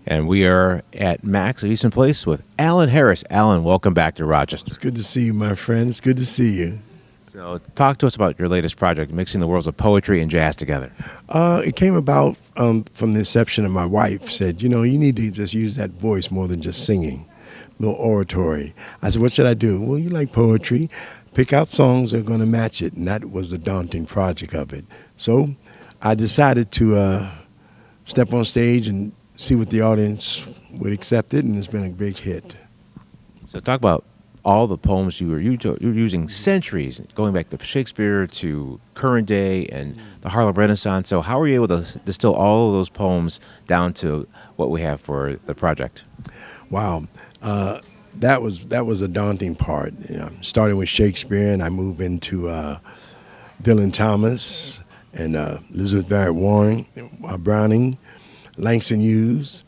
And we are at Max of Eastman Place with Allan Harris. Allan, welcome back to Rochester. It's good to see you, my friend. It's good to see you. So talk to us about your latest project, mixing the worlds of poetry and jazz together. It came about from the inception of my wife said, you need to just use that voice more than just singing, a little oratory. I said, what should I do? Well, you like poetry. Pick out songs that are going to match it. And that was the daunting project of it. So I decided to step on stage and see what the audience would accept it, and it's been a big hit. So talk about all the poems you were using centuries, going back to Shakespeare to current day and the Harlem Renaissance. So how were you able to distill all of those poems down to what we have for the project? Wow. That was a daunting part. Starting with Shakespeare, and I moved into Dylan Thomas and Elizabeth Barrett Warren, Browning, Langston Hughes.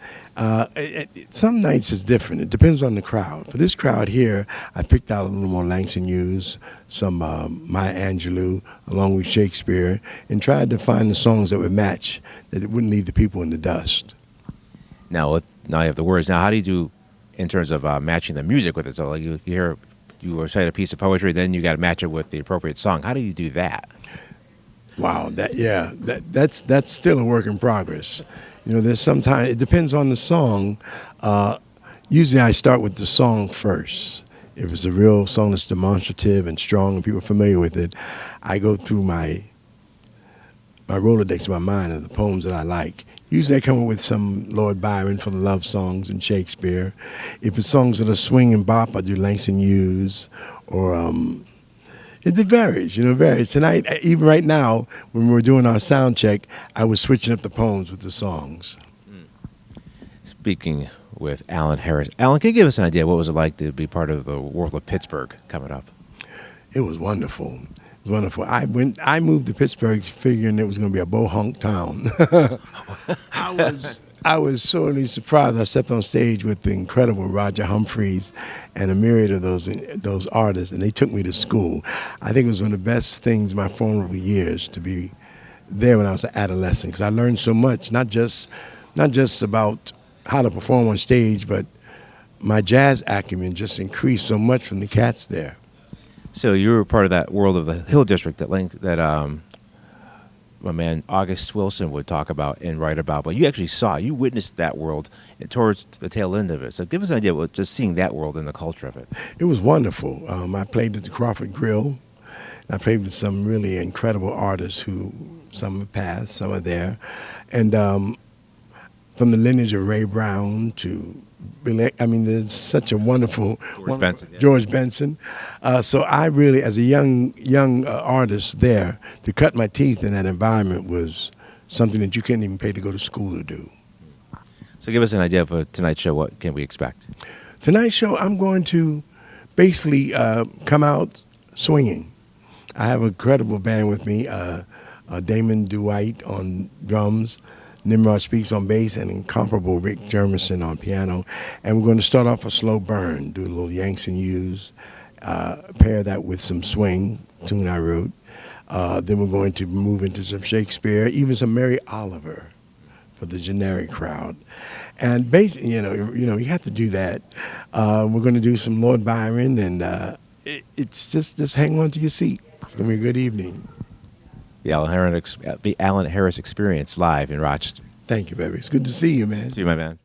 Some nights it's different. It depends on the crowd. For this crowd here, I picked out a little more Langston Hughes, some Maya Angelou, along with Shakespeare, and tried to find the songs that would match, that it wouldn't leave the people in the dust. Now you have the words. Now, how do you do in terms of matching the music with it? So like you recite a piece of poetry, then you got to match it with the appropriate song. How do you do that? Wow, that's still a work in progress. There's sometimes, it depends on the song. Usually I start with the song first. If it's a real song that's demonstrative and strong and people are familiar with it, I go through my Rolodex in my mind of the poems that I like. Usually I come up with some Lord Byron for the love songs and Shakespeare. If it's songs that are swing and bop, I do Langston Hughes or it varies, varies. Tonight, even right now, when we're doing our sound check, I was switching up the poems with the songs. Speaking with Allan Harris. Allan, can you give us an idea what was it like to be part of the world of Pittsburgh coming up? It was wonderful. It was wonderful. I moved to Pittsburgh figuring it was going to be a bohunk town. I was sorely surprised. I stepped on stage with the incredible Roger Humphreys and a myriad of those artists, and they took me to school. I think it was one of the best things in my formative years to be there when I was an adolescent, because I learned so much, not just about how to perform on stage, but my jazz acumen just increased so much from the cats there. So you were part of that world of the Hill District that my man August Wilson would talk about and write about, but you witnessed that world towards the tail end of it. So give us an idea of just seeing that world and the culture of it. It was wonderful. I played at the Crawford Grill. I played with some really incredible artists who, some have passed, some are there. And from the lineage of Ray Brown to there's such a wonderful George Benson. So I really, as a young artist there, to cut my teeth in that environment was something that you couldn't even pay to go to school to do. So give us an idea of tonight's show. What can we expect? Tonight's show, I'm going to basically come out swinging. I have a credible band with me, Damon Dwight on drums, Nimrod Speaks on bass, and incomparable Rick Jermison on piano. And we're going to start off a slow burn, do a little Yanks and Hughes, pair that with some swing, tune I wrote. Then we're going to move into some Shakespeare, even some Mary Oliver for the generic crowd. And basically, you have to do that. We're going to do some Lord Byron, and it's just hang on to your seat. It's going to be a good evening. The Allan Harris Experience live in Rochester. Thank you, baby. It's good to see you, man. See you, my man.